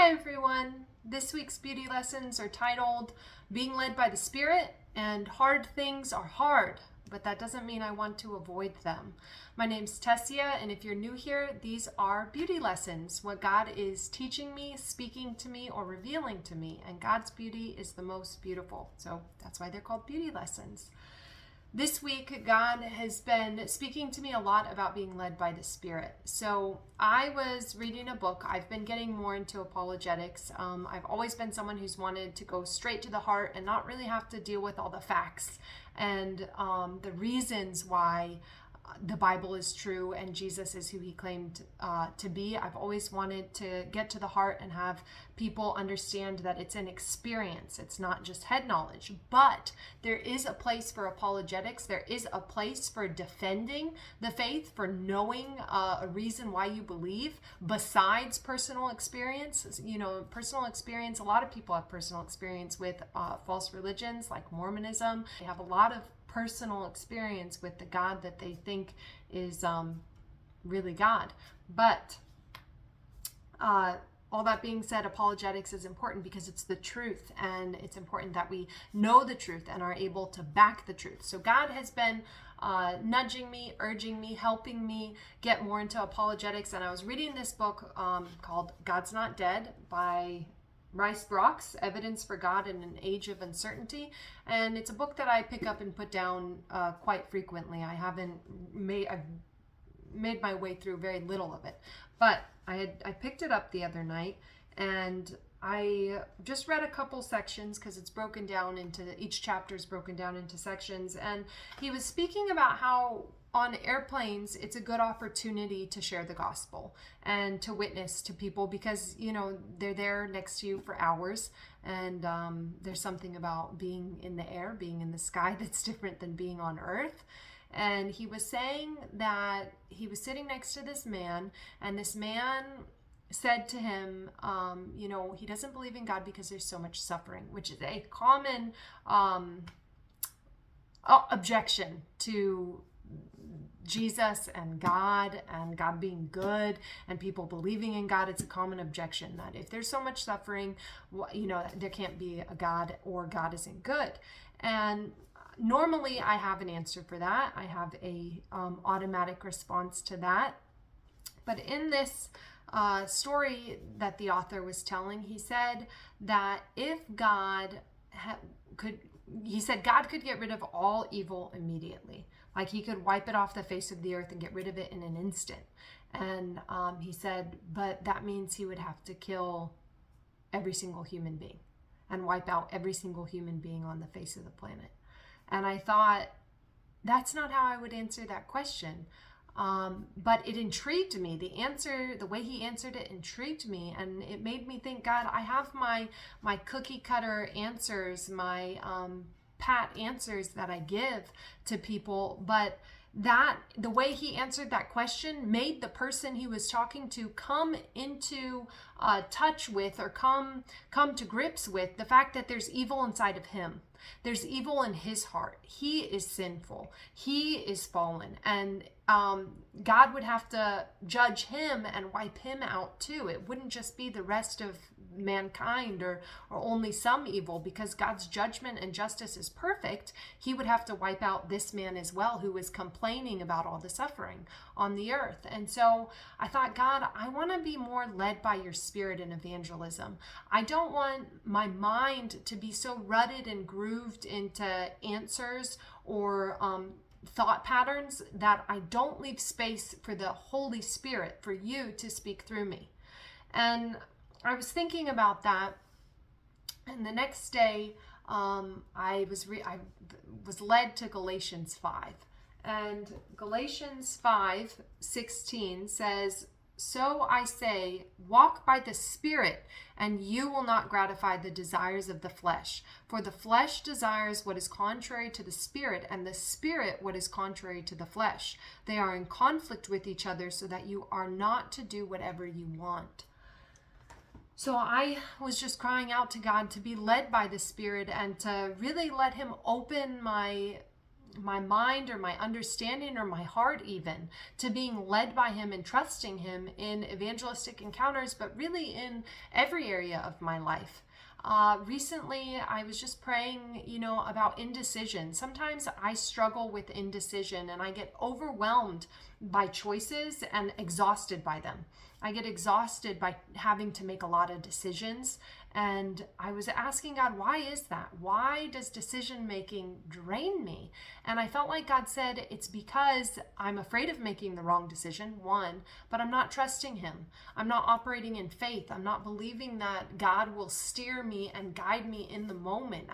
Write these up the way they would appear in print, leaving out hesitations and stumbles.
Hi everyone! This week's beauty lessons are titled Being Led by the Spirit, and hard things are hard, but that doesn't mean I want to avoid them. My name's Tessia, and if you're new here, these are beauty lessons, what God is teaching me, speaking to me, or revealing to me, and God's beauty is the most beautiful, so that's why they're called beauty lessons. This week, God has been speaking to me a lot about being led by the Spirit. So I was reading a book. I've been getting more into apologetics. I've always been someone who's wanted to go straight to the heart and not really have to deal with all the facts and the reasons why the Bible is true and Jesus is who he claimed to be. I've always wanted to get to the heart and have people understand that it's an experience. It's not just head knowledge, but there is a place for apologetics. There is a place for defending the faith, for knowing a reason why you believe besides personal experience. You know, personal experience, a lot of people have personal experience with false religions like Mormonism. They have a lot of personal experience with the God that they think is really God. But all that being said, apologetics is important because it's the truth, and it's important that we know the truth and are able to back the truth. So God has been nudging me, urging me, helping me get more into apologetics. And I was reading this book called God's Not Dead by Rice Brock's Evidence for God in an Age of Uncertainty, and it's a book that I pick up and put down quite frequently. I've made my way through very little of it, but I picked it up the other night, and I just read a couple sections because it's broken down into, each chapter is broken down into sections, and he was speaking about how on airplanes, it's a good opportunity to share the gospel and to witness to people because, you know, they're there next to you for hours. And there's something about being in the air, being in the sky that's different than being on earth. And he was saying that he was sitting next to this man, and this man said to him, you know, he doesn't believe in God because there's so much suffering, which is a common objection to Jesus and God being good and people believing in God. It's a common objection that if there's so much suffering, you know, there can't be a God, or God isn't good. And normally I have an answer for that. I have a automatic response to that. But in this story that the author was telling, he said that if God God could get rid of all evil immediately. Like he could wipe it off the face of the earth and get rid of it in an instant. And he said, but that means he would have to kill every single human being and wipe out every single human being on the face of the planet. And I thought, that's not how I would answer that question. But it intrigued me. The way he answered it intrigued me, and it made me think, God, I have my cookie cutter answers, my pat answers that I give to people, but the way he answered that question made the person he was talking to come into touch with, or come to grips with the fact that there's evil inside of him. There's evil in his heart. He is sinful. He is fallen. And God would have to judge him and wipe him out too. It wouldn't just be the rest of mankind or only some evil, because God's judgment and justice is perfect. He would have to wipe out this man as well, who was complaining about all the suffering on the earth. And so I thought, God, I want to be more led by your Spirit in evangelism. I don't want my mind to be so rutted and grooved into answers or thought patterns that I don't leave space for the Holy Spirit, for you to speak through me. And I was thinking about that, and the next day I was led to Galatians 5. And Galatians 5:16 says, so I say, walk by the Spirit, and you will not gratify the desires of the flesh. For the flesh desires what is contrary to the Spirit, and the Spirit what is contrary to the flesh. They are in conflict with each other, so that you are not to do whatever you want. So I was just crying out to God to be led by the Spirit and to really let him open my my mind or my understanding or my heart even to being led by him and trusting him in evangelistic encounters, but really in every area of my life. Recently, I was just praying, about indecision. Sometimes I struggle with indecision and I get overwhelmed by choices and exhausted by them. I get exhausted by having to make a lot of decisions. And I was asking God, why is that? Why does decision making drain me? And I felt like God said, it's because I'm afraid of making the wrong decision, one, but I'm not trusting him. I'm not operating in faith. I'm not believing that God will steer me and guide me in the moment.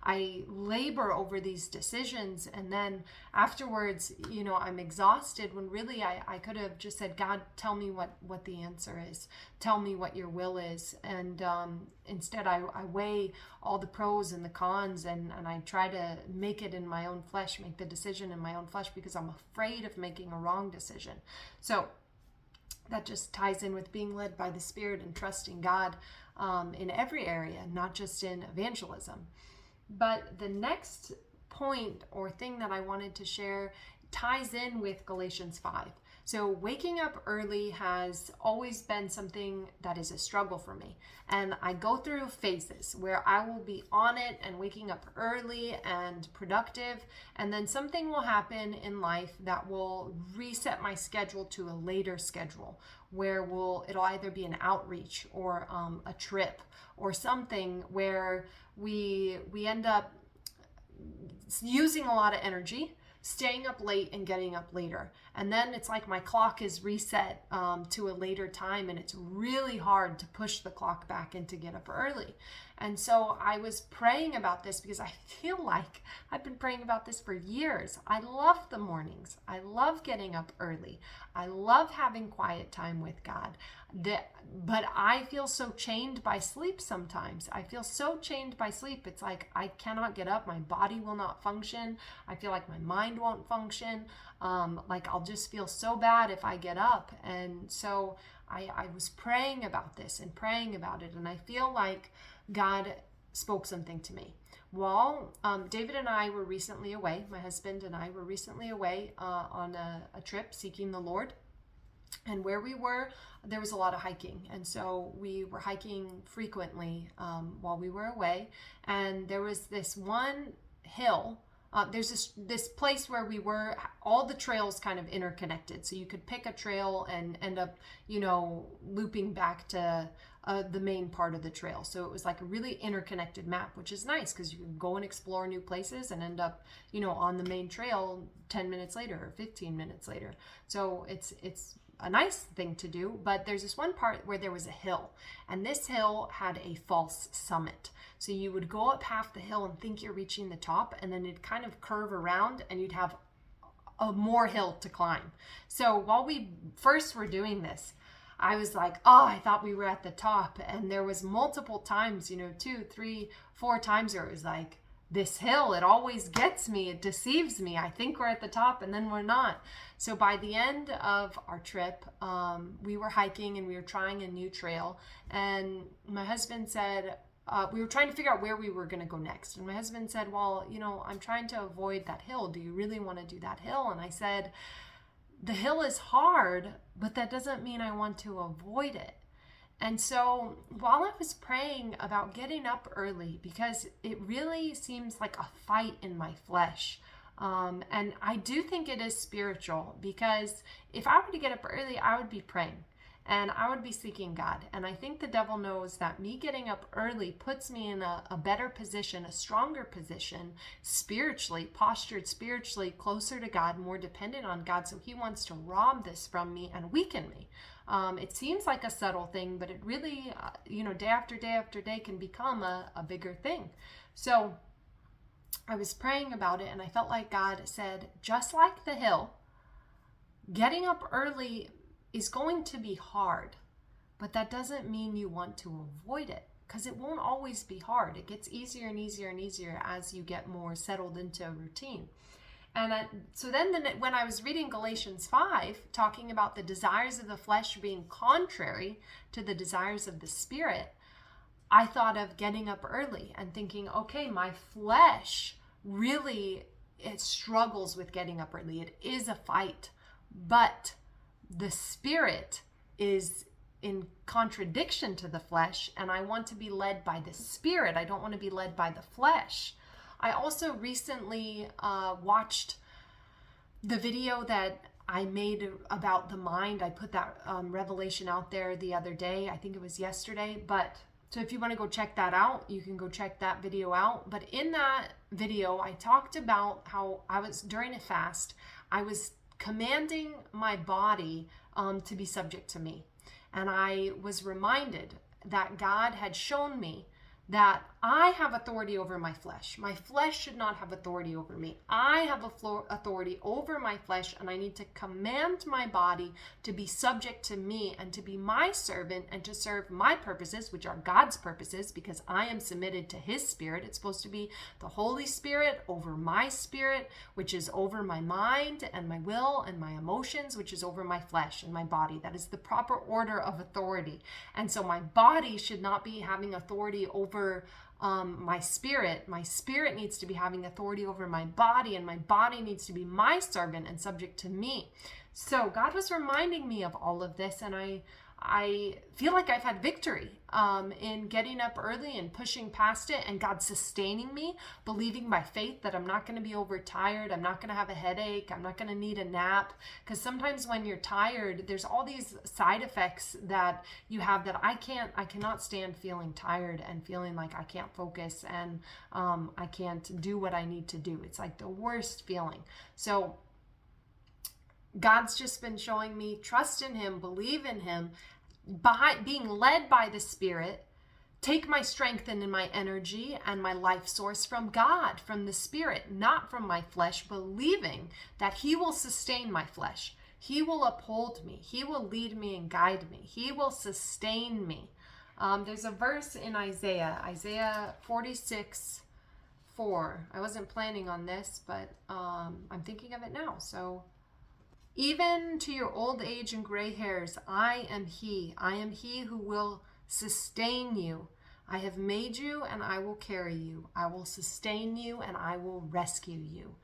I labor over these decisions, and then afterwards, I'm exhausted when really I could have just said, God, tell me what the answer is. Tell me what your will is. And instead, I weigh all the pros and the cons, and I try to make it in my own flesh, make the decision in my own flesh, because I'm afraid of making a wrong decision. So that just ties in with being led by the Spirit and trusting God in every area, not just in evangelism. But the next point or thing that I wanted to share ties in with Galatians 5. So waking up early has always been something that is a struggle for me. And I go through phases where I will be on it and waking up early and productive. And then something will happen in life that will reset my schedule to a later schedule where it'll either be an outreach or a trip or something where we end up using a lot of energy, staying up late and getting up later. And then it's like my clock is reset to a later time, and it's really hard to push the clock back and to get up early. And so I was praying about this because I feel like I've been praying about this for years. I love the mornings. I love getting up early. I love having quiet time with God. But I feel so chained by sleep sometimes. I feel so chained by sleep. It's like I cannot get up. My body will not function. I feel like my mind won't function. Like I'll just feel so bad if I get up. And so I was praying about this and praying about it. And I feel like God spoke something to me. Well, David and I were recently away. My husband and I were recently away on a trip seeking the Lord. And where we were, there was a lot of hiking. And so we were hiking frequently while we were away. And there was this one hill. There's this place where we were, all the trails kind of interconnected. So you could pick a trail and end up, looping back to the main part of the trail. So it was like a really interconnected map, which is nice because you can go and explore new places and end up, on the main trail 10 minutes later or 15 minutes later. So it's a nice thing to do, but there's this one part where there was a hill, and this hill had a false summit. So you would go up half the hill and think you're reaching the top, and then it'd kind of curve around and you'd have a more hill to climb. So while we first were doing this, I was like, I thought we were at the top. And there was multiple times, 2, 3, 4 times where it was like, this hill, it always gets me, it deceives me. I think we're at the top and then we're not. So by the end of our trip, we were hiking and we were trying a new trail. And my husband said, we were trying to figure out where we were going to go next. And my husband said, well, I'm trying to avoid that hill. Do you really want to do that hill? And I said, the hill is hard, but that doesn't mean I want to avoid it. And so while I was praying about getting up early, because it really seems like a fight in my flesh, and I do think it is spiritual, because if I were to get up early, I would be praying and I would be seeking God. And I think the devil knows that me getting up early puts me in a better position, a stronger position, spiritually, postured spiritually, closer to God, more dependent on God. So he wants to rob this from me and weaken me. It seems like a subtle thing, but it really, day after day after day can become a bigger thing. So I was praying about it, and I felt like God said, just like the hill, getting up early is going to be hard, but that doesn't mean you want to avoid it, because it won't always be hard. It gets easier and easier and easier as you get more settled into a routine. And so then when I was reading Galatians 5, talking about the desires of the flesh being contrary to the desires of the Spirit, I thought of getting up early and thinking, okay, my flesh really it struggles with getting up early. It is a fight, but the spirit is in contradiction to the flesh, and I want to be led by the spirit. I don't want to be led by the flesh. I also recently watched the video that I made about the mind. I put that revelation out there the other day. I think it was yesterday. But so if you want to go check that out, you can go check that video out. But in that video, I talked about how I was, during a fast, I was commanding my body to be subject to me. And I was reminded that God had shown me that I have authority over my flesh. My flesh should not have authority over me. I have authority over my flesh, and I need to command my body to be subject to me and to be my servant and to serve my purposes, which are God's purposes, because I am submitted to his spirit. It's supposed to be the Holy Spirit over my spirit, which is over my mind and my will and my emotions, which is over my flesh and my body. That is the proper order of authority. And so my body should not be having authority over my spirit. My spirit needs to be having authority over my body, and my body needs to be my servant and subject to me. So God was reminding me of all of this, and I feel like I've had victory in getting up early and pushing past it, and God sustaining me, believing by faith that I'm not going to be overtired, I'm not going to have a headache, I'm not going to need a nap. Because sometimes when you're tired, there's all these side effects that you have that I cannot stand feeling tired and feeling like I can't focus and I can't do what I need to do. It's like the worst feeling. So God's just been showing me, trust in him, believe in him, by being led by the Spirit, take my strength and my energy and my life source from God, from the Spirit, not from my flesh, believing that he will sustain my flesh. He will uphold me. He will lead me and guide me. He will sustain me. There's a verse in Isaiah 46:4. I wasn't planning on this, but I'm thinking of it now. So, even to your old age and gray hairs, I am he who will sustain you. I have made you and I will carry you. I will sustain you and I will rescue you.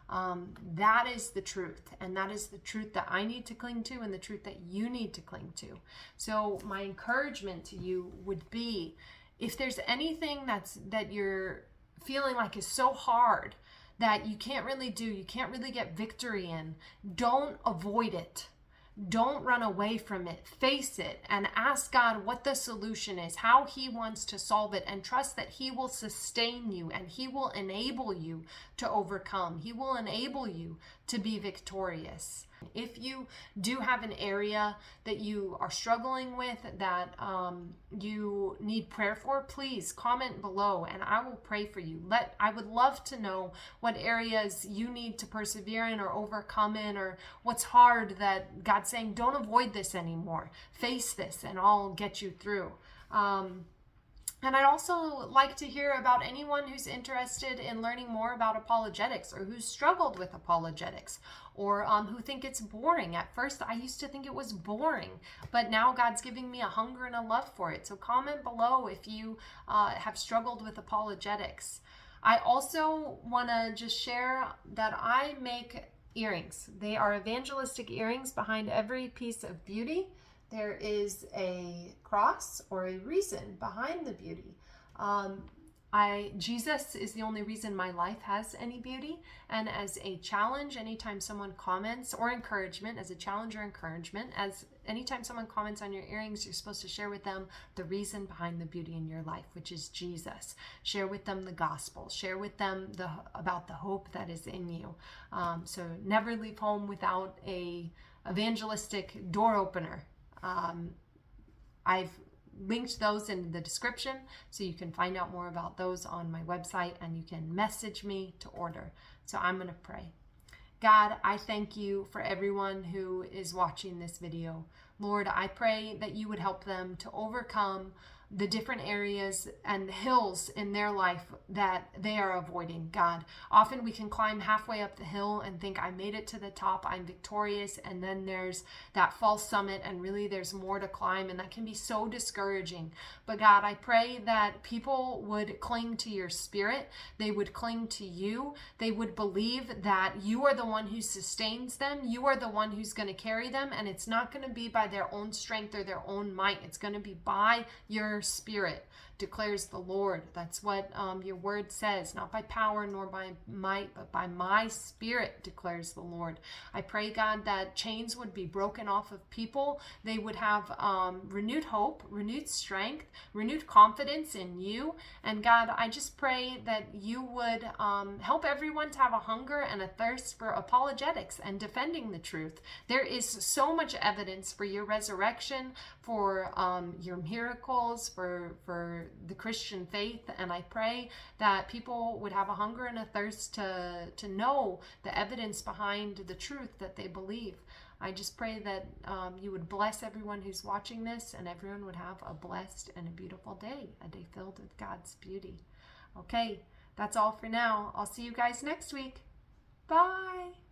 That is the truth. And that is the truth that I need to cling to and the truth that you need to cling to. So my encouragement to you would be, if there's anything that you're feeling like is so hard, that you can't really do, you can't really get victory in, don't avoid it. Don't run away from it. Face it and ask God what the solution is, how he wants to solve it, and trust that he will sustain you and he will enable you to overcome. He will enable you to be victorious. If you do have an area that you are struggling with, that you need prayer for, please comment below and I will pray for you. I would love to know what areas you need to persevere in or overcome in, or what's hard that God's saying, don't avoid this anymore. Face this and I'll get you through. And I'd also like to hear about anyone who's interested in learning more about apologetics, or who's struggled with apologetics, or who think it's boring. At first, I used to think it was boring, but now God's giving me a hunger and a love for it. So comment below if you have struggled with apologetics. I also want to just share that I make earrings. They are evangelistic earrings. Behind every piece of beauty, there is a cross or a reason behind the beauty. Jesus is the only reason my life has any beauty. And as a challenge, anytime someone comments, or encouragement, as a challenge or encouragement, anytime someone comments on your earrings, you're supposed to share with them the reason behind the beauty in your life, which is Jesus. Share with them the gospel. Share with them about the hope that is in you. So never leave home without a evangelistic door opener. I've linked those in the description, so you can find out more about those on my website, and you can message me to order. So I'm going to pray. God, I thank you for everyone who is watching this video. Lord, I pray that you would help them to overcome the different areas and hills in their life that they are avoiding, God. Often we can climb halfway up the hill and think, I made it to the top, I'm victorious, and then there's that false summit, and really there's more to climb, and that can be so discouraging. But God, I pray that people would cling to your Spirit, they would cling to you, they would believe that you are the one who sustains them, you are the one who's going to carry them, and it's not going to be by their own strength or their own might, it's going to be by your Spirit, declares the Lord. That's what your word says, not by power nor by might, but by my Spirit, declares the Lord. I pray, God, that chains would be broken off of people. They would have renewed hope, renewed strength, renewed confidence in you. And God, I just pray that you would help everyone to have a hunger and a thirst for apologetics and defending the truth. There is so much evidence for your resurrection, for your miracles, for the Christian faith, and I pray that people would have a hunger and a thirst to know the evidence behind the truth that they believe. I just pray that you would bless everyone who's watching this, and everyone would have a blessed and a beautiful day, a day filled with God's beauty. Okay, that's all for now. I'll see you guys next week. Bye.